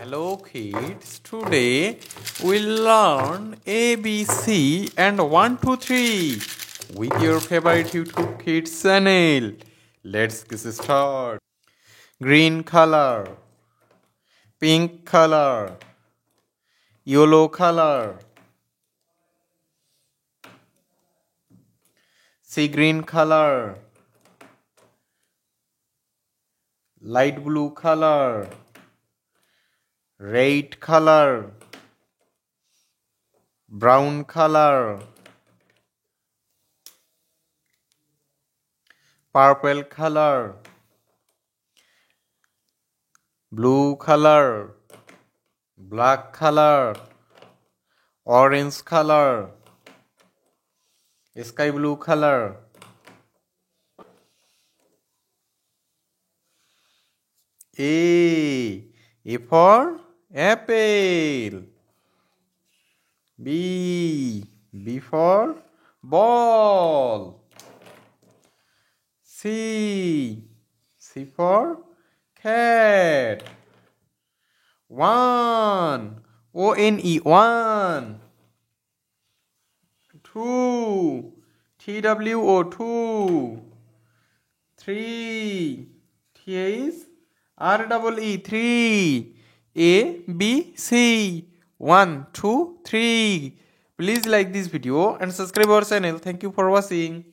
Hello kids, today we'll learn A, B, C and 1, 2, 3 with your favorite YouTube Kids channel. Let's get started. Green color, pink color, yellow color, sea green color, light blue color, red color, brown color, purple color, blue color, black color, orange color, sky blue color, A for apple, B for ball, C for cat, one, O-N-E, one, two, T-W-O, two, three, T-H R-E-E, three, A, B, C, 1, 2, 3. Please like this video and subscribe our channel. Thank you for watching.